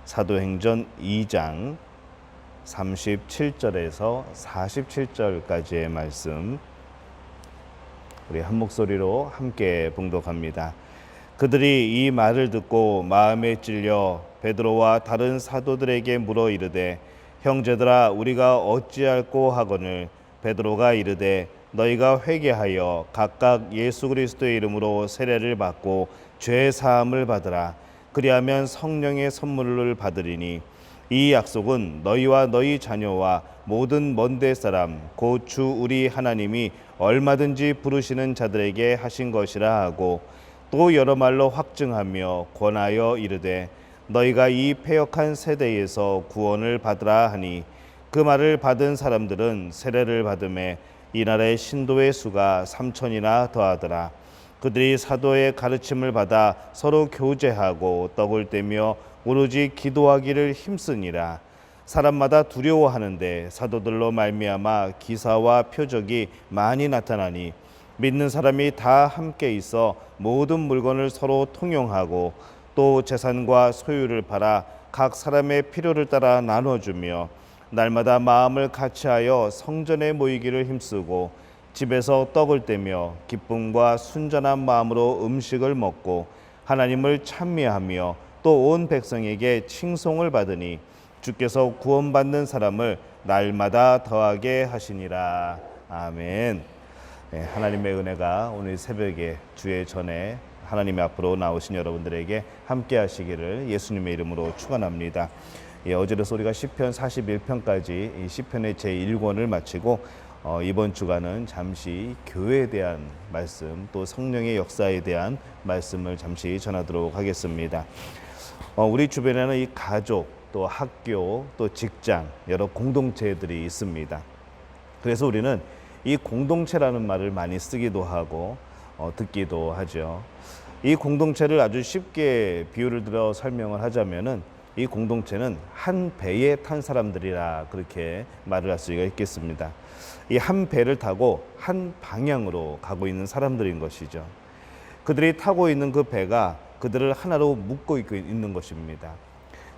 사도행전 2장 37절에서 47절까지의 말씀, 우리 한 목소리로 함께 봉독합니다. 그들이 이 말을 듣고 마음에 찔려 베드로와 다른 사도들에게 물어 이르되, 형제들아, 우리가 어찌할꼬 하거늘. 베드로가 이르되, 너희가 회개하여 각각 예수 그리스도의 이름으로 세례를 받고 죄 사함을 받으라. 그리하면 성령의 선물을 받으리니 이 약속은 너희와 너희 자녀와 모든 먼데 사람 곧 주 우리 하나님이 얼마든지 부르시는 자들에게 하신 것이라 하고, 또 여러 말로 확증하며 권하여 이르되, 너희가 이 패역한 세대에서 구원을 받으라 하니, 그 말을 받은 사람들은 세례를 받음에 이날의 신도의 수가 3,000이나 더하더라. 그들이 사도의 가르침을 받아 서로 교제하고 떡을 떼며 오로지 기도하기를 힘쓰니라. 사람마다 두려워하는데 사도들로 말미암아 기사와 표적이 많이 나타나니, 믿는 사람이 다 함께 있어 모든 물건을 서로 통용하고 또 재산과 소유를 팔아 각 사람의 필요를 따라 나눠주며 날마다 마음을 같이하여 성전에 모이기를 힘쓰고 집에서 떡을 떼며 기쁨과 순전한 마음으로 음식을 먹고 하나님을 찬미하며 또 온 백성에게 칭송을 받으니 주께서 구원받는 사람을 날마다 더하게 하시니라. 아멘. 네, 하나님의 은혜가 오늘 새벽에 주의 전에 하나님의 앞으로 나오신 여러분들에게 함께 하시기를 예수님의 이름으로 축원합니다. 어제로서 우리가 시편 41편까지 이 시편의 제1권을 마치고 이번 주간은 잠시 교회에 대한 말씀, 또 성령의 역사에 대한 말씀을 잠시 전하도록 하겠습니다. 우리 주변에는 이 가족, 또 학교, 또 직장, 여러 공동체들이 있습니다. 그래서 우리는 이 공동체라는 말을 많이 쓰기도 하고 듣기도 하죠. 이 공동체를 아주 쉽게 비유를 들어 설명을 하자면은, 이 공동체는 한 배에 탄 사람들이라 그렇게 말을 할 수가 있겠습니다. 이 한 배를 타고 한 방향으로 가고 있는 사람들인 것이죠. 그들이 타고 있는 그 배가 그들을 하나로 묶고 있는 것입니다.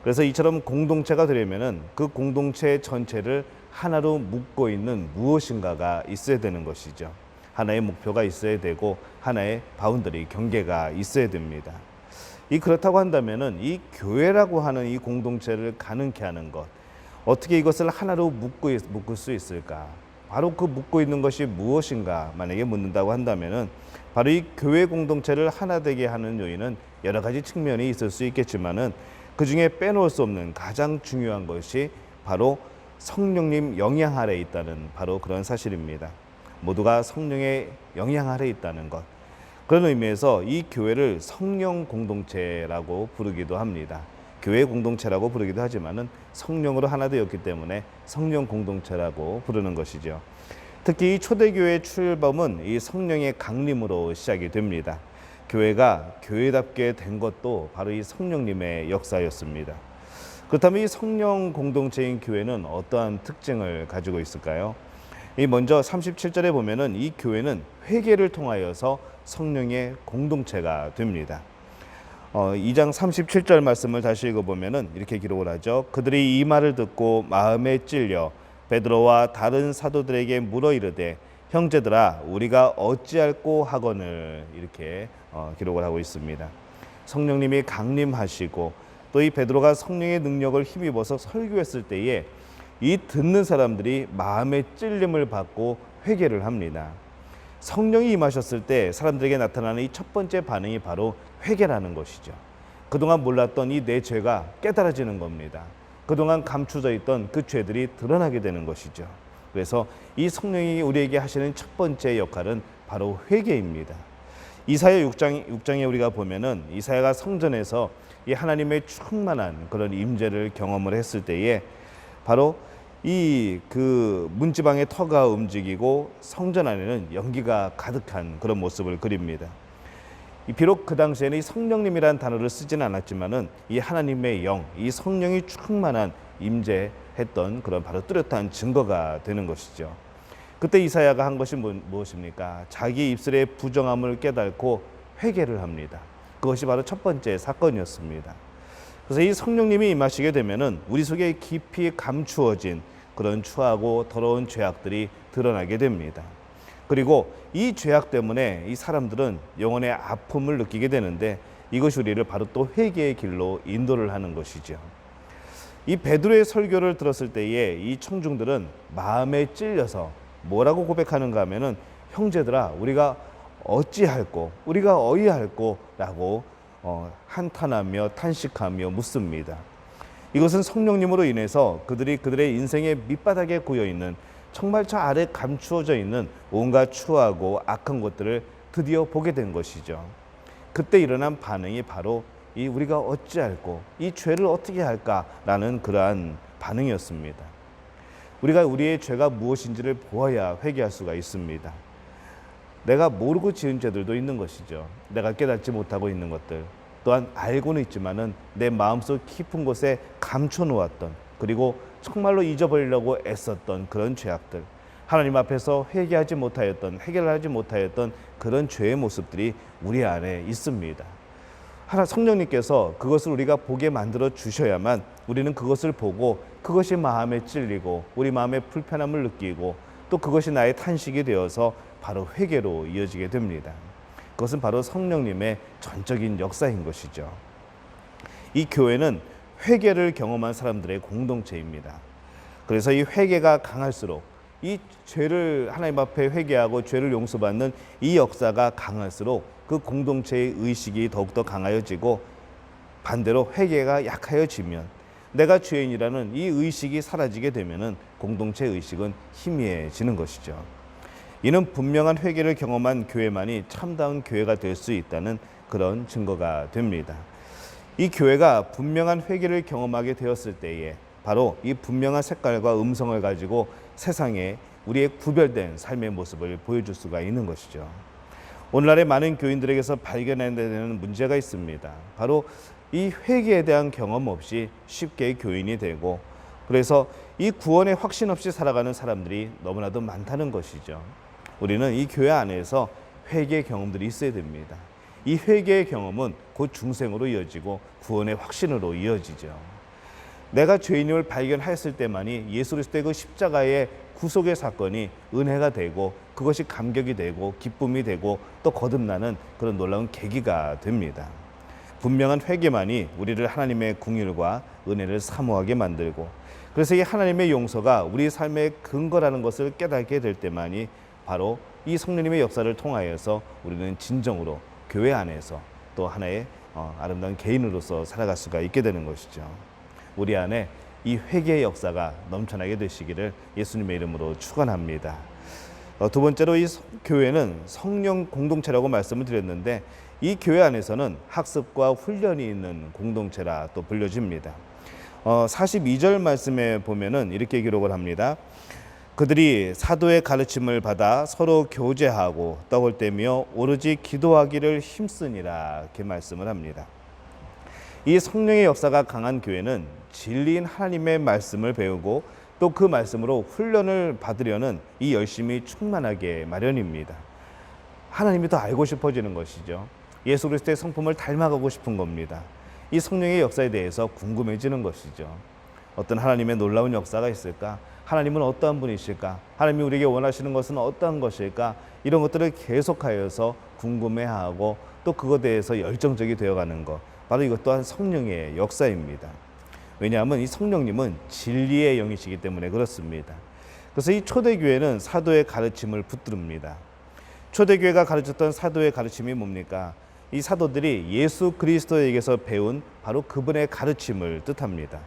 그래서 이처럼 공동체가 되려면은 그 공동체 전체를 하나로 묶고 있는 무엇인가가 있어야 되는 것이죠. 하나의 목표가 있어야 되고 하나의 바운더리, 경계가 있어야 됩니다. 그렇다고 한다면은 이 교회라고 하는 이 공동체를 가능케 하는 것, 어떻게 이것을 하나로 묶을 수 있을까? 바로 그 묶고 있는 것이 무엇인가 만약에 묻는다고 한다면은, 바로 이 교회 공동체를 하나 되게 하는 요인은 여러 가지 측면이 있을 수 있겠지만은, 그 중에 빼놓을 수 없는 가장 중요한 것이 바로 성령님 영향 아래 있다는 바로 그런 사실입니다. 모두가 성령의 영향 아래 있다는 것. 그런 의미에서 이 교회를 성령 공동체라고 부르기도 합니다. 교회 공동체라고 부르기도 하지만은 성령으로 하나 되었기 때문에 성령 공동체라고 부르는 것이죠. 특히 이 초대교회의 출범은 이 성령의 강림으로 시작이 됩니다. 교회가 교회답게 된 것도 바로 이 성령님의 역사였습니다. 그렇다면 이 성령 공동체인 교회는 어떠한 특징을 가지고 있을까요? 먼저 37절에 보면은 이 교회는 회개를 통하여서 성령의 공동체가 됩니다. 2장 37절 말씀을 다시 읽어보면은 이렇게 기록을 하죠. 그들이 이 말을 듣고 마음에 찔려 베드로와 다른 사도들에게 물어 이르되, 형제들아, 우리가 어찌할꼬 하거늘. 이렇게 기록을 하고 있습니다. 성령님이 강림하시고 또 이 베드로가 성령의 능력을 힘입어서 설교했을 때에 이 듣는 사람들이 마음의 찔림을 받고 회개를 합니다. 성령이 임하셨을 때 사람들에게 나타나는 이 첫 번째 반응이 바로 회개라는 것이죠. 그동안 몰랐던 이 내 죄가 깨달아지는 겁니다. 그동안 감추져 있던 그 죄들이 드러나게 되는 것이죠. 그래서 이 성령이 우리에게 하시는 첫 번째 역할은 바로 회개입니다. 이사야 6장에 우리가 보면은 이사야가 성전에서 이 하나님의 충만한 그런 임재를 경험을 했을 때에 바로 그 문지방의 터가 움직이고 성전 안에는 연기가 가득한 그런 모습을 그립니다. 비록 그 당시에는 이 성령님이라는 단어를 쓰지는 않았지만은 이 하나님의 영, 이 성령이 충만한 임재했던 그런 바로 뚜렷한 증거가 되는 것이죠. 그때 이사야가 한 것이 무엇입니까? 자기 입술의 부정함을 깨닫고 회개를 합니다. 그것이 바로 첫 번째 사건이었습니다. 그래서 이 성령님이 임하시게 되면은 우리 속에 깊이 감추어진 그런 추하고 더러운 죄악들이 드러나게 됩니다. 그리고 이 죄악 때문에 이 사람들은 영혼의 아픔을 느끼게 되는데 이것이 우리를 바로 또 회개의 길로 인도를 하는 것이죠. 이 베드로의 설교를 들었을 때에 이 청중들은 마음에 찔려서 뭐라고 고백하는가 하면은 형제들아 우리가 어찌할꼬 우리가 어이할꼬 라고 한탄하며 탄식하며 묻습니다. 이것은 성령님으로 인해서 그들의 인생의 밑바닥에 고여있는 정말 저 아래 감추어져 있는 온갖 추하고 악한 것들을 드디어 보게 된 것이죠. 그때 일어난 반응이 바로 이 우리가 어찌할꼬 이 죄를 어떻게 할까라는 그러한 반응이었습니다. 우리가 우리의 죄가 무엇인지를 보아야 회개할 수가 있습니다. 내가 모르고 지은 죄들도 있는 것이죠. 내가 깨닫지 못하고 있는 것들, 또한 알고는 있지만은 내 마음속 깊은 곳에 감춰 놓았던, 그리고 정말로 잊어버리려고 애썼던 그런 죄악들, 하나님 앞에서 회개하지 못하였던, 해결하지 못하였던 그런 죄의 모습들이 우리 안에 있습니다. 성령님께서 그것을 우리가 보게 만들어 주셔야만 우리는 그것을 보고 그것이 마음에 찔리고 우리 마음에 불편함을 느끼고 또 그것이 나의 탄식이 되어서 바로 회개로 이어지게 됩니다. 그것은 바로 성령님의 전적인 역사인 것이죠. 이 교회는 회개를 경험한 사람들의 공동체입니다. 그래서 이 회개가 강할수록 이 죄를 하나님 앞에 회개하고 죄를 용서받는 이 역사가 강할수록 그 공동체의 의식이 더욱더 강하여지고 반대로 회개가 약하여지면 내가 죄인이라는 이 의식이 사라지게 되면은 공동체 의식은 희미해지는 것이죠. 이는 분명한 회개를 경험한 교회만이 참다운 교회가 될 수 있다는 그런 증거가 됩니다. 이 교회가 분명한 회개를 경험하게 되었을 때에 바로 이 분명한 색깔과 음성을 가지고 세상에 우리의 구별된 삶의 모습을 보여줄 수가 있는 것이죠. 오늘날의 많은 교인들에게서 발견해야 되는 문제가 있습니다. 바로 이 회개에 대한 경험 없이 쉽게 교인이 되고, 그래서 이 구원의 확신 없이 살아가는 사람들이 너무나도 많다는 것이죠. 우리는 이 교회 안에서 회개의 경험들이 있어야 됩니다. 이 회개의 경험은 곧 중생으로 이어지고 구원의 확신으로 이어지죠. 내가 죄인임을 발견했을 때만이 예수 그리스도의 그 십자가의 구속의 사건이 은혜가 되고 그것이 감격이 되고 기쁨이 되고 또 거듭나는 그런 놀라운 계기가 됩니다. 분명한 회개만이 우리를 하나님의 긍휼과 은혜를 사모하게 만들고, 그래서 이 하나님의 용서가 우리 삶의 근거라는 것을 깨닫게 될 때만이 바로 이 성령님의 역사를 통하여서 우리는 진정으로 교회 안에서 또 하나의 아름다운 개인으로서 살아갈 수가 있게 되는 것이죠. 우리 안에 이 회개의 역사가 넘쳐나게 되시기를 예수님의 이름으로 축원합니다. 두 번째로 이 교회는 성령 공동체라고 말씀을 드렸는데, 이 교회 안에서는 학습과 훈련이 있는 공동체라 또 불려집니다. 42절 말씀에 보면은 이렇게 기록을 합니다. 그들이 사도의 가르침을 받아 서로 교제하고 떡을 떼며 오로지 기도하기를 힘쓰니라, 이렇게 말씀을 합니다. 이 성령의 역사가 강한 교회는 진리인 하나님의 말씀을 배우고 또 그 말씀으로 훈련을 받으려는 이 열심이 충만하게 마련입니다. 하나님이 더 알고 싶어지는 것이죠. 예수 그리스도의 성품을 닮아가고 싶은 겁니다. 이 성령의 역사에 대해서 궁금해지는 것이죠. 어떤 하나님의 놀라운 역사가 있을까? 하나님은 어떠한 분이실까? 하나님이 우리에게 원하시는 것은 어떠한 것일까? 이런 것들을 계속하여서 궁금해하고 또 그것에 대해서 열정적이 되어가는 것, 바로 이것 또한 성령의 역사입니다. 왜냐하면 이 성령님은 진리의 영이시기 때문에 그렇습니다. 그래서 이 초대교회는 사도의 가르침을 붙듭니다. 초대교회가 가르쳤던 사도의 가르침이 뭡니까? 이 사도들이 예수 그리스도에게서 배운 바로 그분의 가르침을 뜻합니다.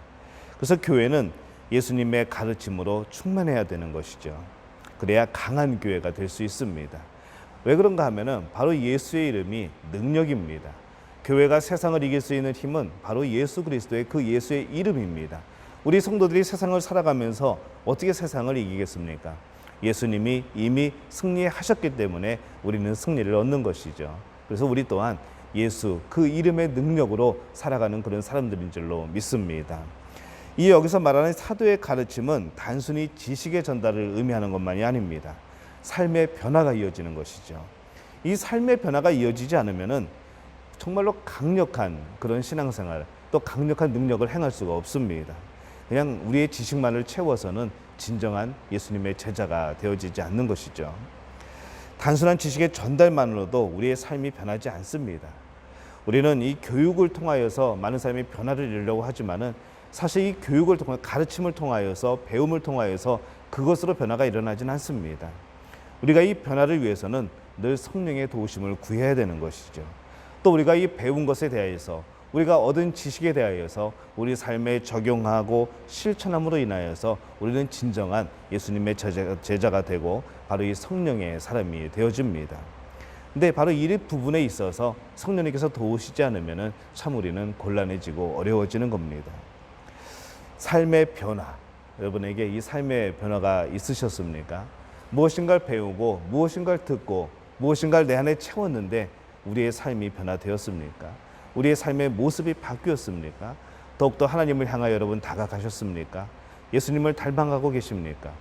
그래서 교회는 예수님의 가르침으로 충만해야 되는 것이죠. 그래야 강한 교회가 될 수 있습니다. 왜 그런가 하면은 바로 예수의 이름이 능력입니다. 교회가 세상을 이길 수 있는 힘은 바로 예수 그리스도의 그 예수의 이름입니다. 우리 성도들이 세상을 살아가면서 어떻게 세상을 이기겠습니까? 예수님이 이미 승리하셨기 때문에 우리는 승리를 얻는 것이죠. 그래서 우리 또한 예수 그 이름의 능력으로 살아가는 그런 사람들인 줄로 믿습니다. 이 여기서 말하는 사도의 가르침은 단순히 지식의 전달을 의미하는 것만이 아닙니다. 삶의 변화가 이어지는 것이죠. 이 삶의 변화가 이어지지 않으면은 정말로 강력한 그런 신앙생활, 또 강력한 능력을 행할 수가 없습니다. 그냥 우리의 지식만을 채워서는 진정한 예수님의 제자가 되어지지 않는 것이죠. 단순한 지식의 전달만으로도 우리의 삶이 변하지 않습니다. 우리는 이 교육을 통하여서 많은 사람이 변화를 이루려고 하지만은 사실 이 교육을 통해 가르침을 통하여서 배움을 통하여서 그것으로 변화가 일어나지는 않습니다. 우리가 이 변화를 위해서는 늘 성령의 도우심을 구해야 되는 것이죠. 또 우리가 이 배운 것에 대하여서 우리가 얻은 지식에 대하여서 우리 삶에 적용하고 실천함으로 인하여서 우리는 진정한 예수님의 제자가 되고 바로 이 성령의 사람이 되어집니다. 근데 바로 이 부분에 있어서 성령님께서 도우시지 않으면 참 우리는 곤란해지고 어려워지는 겁니다. 삶의 변화, 여러분에게 이 삶의 변화가 있으셨습니까? 무엇인가를 배우고 무엇인가를 듣고 무엇인가를 내 안에 채웠는데 우리의 삶이 변화되었습니까? 우리의 삶의 모습이 바뀌었습니까? 더욱더 하나님을 향하여 여러분 다가가셨습니까? 예수님을 닮아가고 계십니까?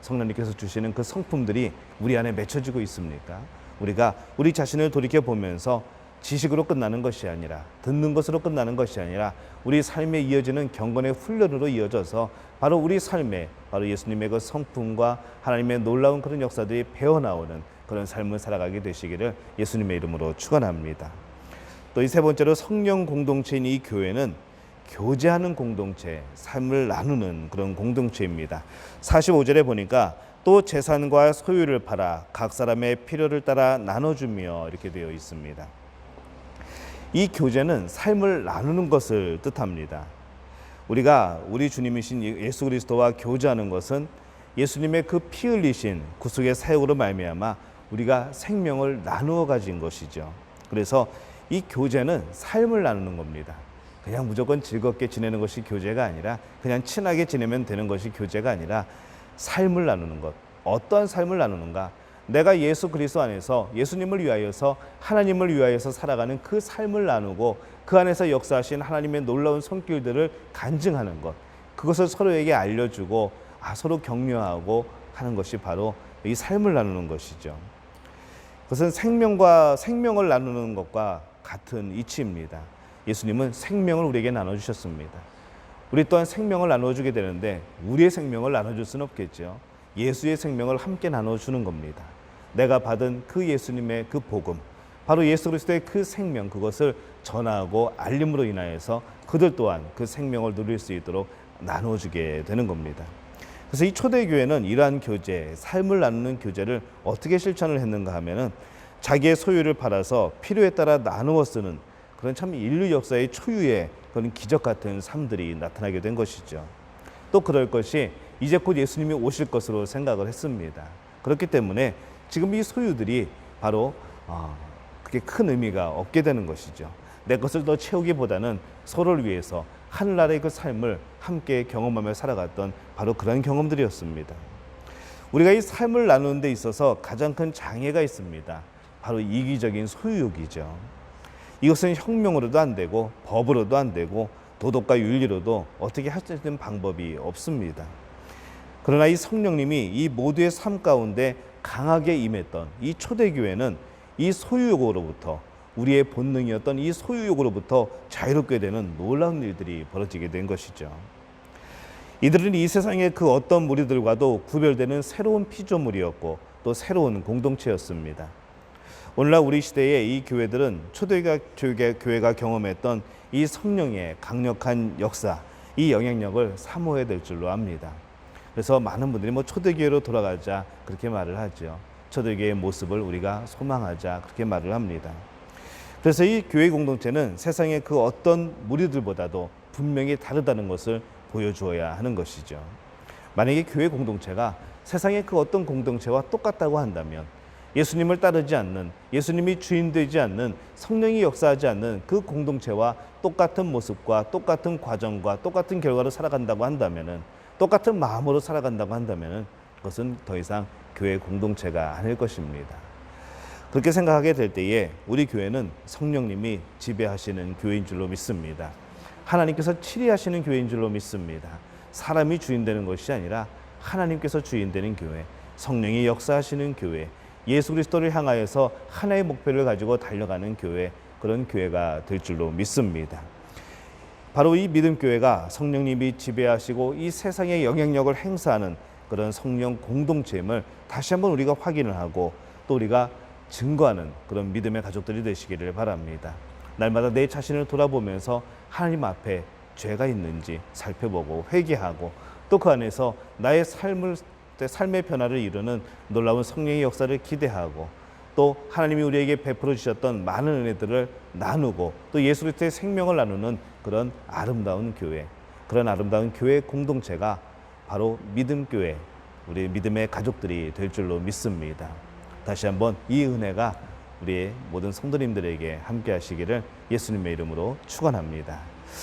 성령님께서 주시는 그 성품들이 우리 안에 맺혀지고 있습니까? 우리가 우리 자신을 돌이켜보면서 지식으로 끝나는 것이 아니라 듣는 것으로 끝나는 것이 아니라 우리 삶에 이어지는 경건의 훈련으로 이어져서 바로 우리 삶에 바로 예수님의 그 성품과 하나님의 놀라운 그런 역사들이 배어나오는 그런 삶을 살아가게 되시기를 예수님의 이름으로 축원합니다. 또 이 세 번째로 성령 공동체인 이 교회는 교제하는 공동체, 삶을 나누는 그런 공동체입니다. 45절에 보니까 또 재산과 소유를 팔아 각 사람의 필요를 따라 나눠주며 이렇게 되어 있습니다. 이 교제는 삶을 나누는 것을 뜻합니다. 우리가 우리 주님이신 예수 그리스도와 교제하는 것은 예수님의 그 피 흘리신 구속의 사역으로 말미암아 우리가 생명을 나누어 가진 것이죠. 그래서 이 교제는 삶을 나누는 겁니다. 그냥 무조건 즐겁게 지내는 것이 교제가 아니라 그냥 친하게 지내면 되는 것이 교제가 아니라 삶을 나누는 것. 어떠한 삶을 나누는가? 내가 예수 그리스도 안에서 예수님을 위하여서 하나님을 위하여서 살아가는 그 삶을 나누고 그 안에서 역사하신 하나님의 놀라운 손길들을 간증하는 것. 그것을 서로에게 알려주고 서로 격려하고 하는 것이 바로 이 삶을 나누는 것이죠. 그것은 생명을 나누는 것과 같은 이치입니다. 예수님은 생명을 우리에게 나눠주셨습니다. 우리 또한 생명을 나눠주게 되는데 우리의 생명을 나눠줄 수는 없겠죠. 예수의 생명을 함께 나눠주는 겁니다. 내가 받은 그 예수님의 그 복음, 바로 예수 그리스도의 그 생명, 그것을 전하고 알림으로 인하여서 그들 또한 그 생명을 누릴 수 있도록 나눠주게 되는 겁니다. 그래서 이 초대교회는 이러한 교제, 삶을 나누는 교제를 어떻게 실천을 했는가 하면은 자기의 소유를 팔아서 필요에 따라 나누어 쓰는 그런 참 인류 역사의 초유의 그런 기적 같은 삶들이 나타나게 된 것이죠. 또 그럴 것이 이제 곧 예수님이 오실 것으로 생각을 했습니다. 그렇기 때문에 지금 이 소유들이 바로 그게 큰 의미가 없게 되는 것이죠. 내 것을 더 채우기보다는 서로를 위해서 하늘나라의 그 삶을 함께 경험하며 살아갔던 바로 그런 경험들이었습니다. 우리가 이 삶을 나누는 데 있어서 가장 큰 장애가 있습니다. 바로 이기적인 소유욕이죠. 이것은 혁명으로도 안 되고 법으로도 안 되고 도덕과 윤리로도 어떻게 할 수 있는 방법이 없습니다. 그러나 이 성령님이 이 모두의 삶 가운데 강하게 임했던 이 초대교회는 이 소유욕으로부터 우리의 본능이었던 이 소유욕으로부터 자유롭게 되는 놀라운 일들이 벌어지게 된 것이죠. 이들은 이 세상의 그 어떤 무리들과도 구별되는 새로운 피조물이었고 또 새로운 공동체였습니다. 오늘날 우리 시대의 이 교회들은 초대교회가 경험했던 이 성령의 강력한 역사, 이 영향력을 사모해야 될 줄로 압니다. 그래서 많은 분들이 초대교회로 돌아가자 그렇게 말을 하죠. 초대교회의 모습을 우리가 소망하자 그렇게 말을 합니다. 그래서 이 교회 공동체는 세상의 그 어떤 무리들보다도 분명히 다르다는 것을 보여주어야 하는 것이죠. 만약에 교회 공동체가 세상의 그 어떤 공동체와 똑같다고 한다면 예수님을 따르지 않는, 예수님이 주인 되지 않는, 성령이 역사하지 않는 그 공동체와 똑같은 모습과 똑같은 과정과 똑같은 결과로 살아간다고 한다면은, 똑같은 마음으로 살아간다고 한다면은 그것은 더 이상 교회 공동체가 아닐 것입니다. 그렇게 생각하게 될 때에 우리 교회는 성령님이 지배하시는 교회인 줄로 믿습니다. 하나님께서 치리하시는 교회인 줄로 믿습니다. 사람이 주인 되는 것이 아니라 하나님께서 주인 되는 교회, 성령이 역사하시는 교회, 예수 그리스도를 향하여서 하나의 목표를 가지고 달려가는 교회, 그런 교회가 될 줄로 믿습니다. 바로 이 믿음교회가 성령님이 지배하시고 이 세상에 영향력을 행사하는 그런 성령 공동체임을 다시 한번 우리가 확인을 하고 또 우리가 증거하는 그런 믿음의 가족들이 되시기를 바랍니다. 날마다 내 자신을 돌아보면서 하나님 앞에 죄가 있는지 살펴보고 회개하고 또 그 안에서 나의 삶의 변화를 이루는 놀라운 성령의 역사를 기대하고 또 하나님이 우리에게 베풀어 주셨던 많은 은혜들을 나누고 또 예수 그리스도의 생명을 나누는 그런 아름다운 교회, 그런 아름다운 교회 공동체가 바로 믿음교회, 우리 믿음의 가족들이 될 줄로 믿습니다. 다시 한번 이 은혜가 우리의 모든 성도님들에게 함께 하시기를 예수님의 이름으로 축원합니다.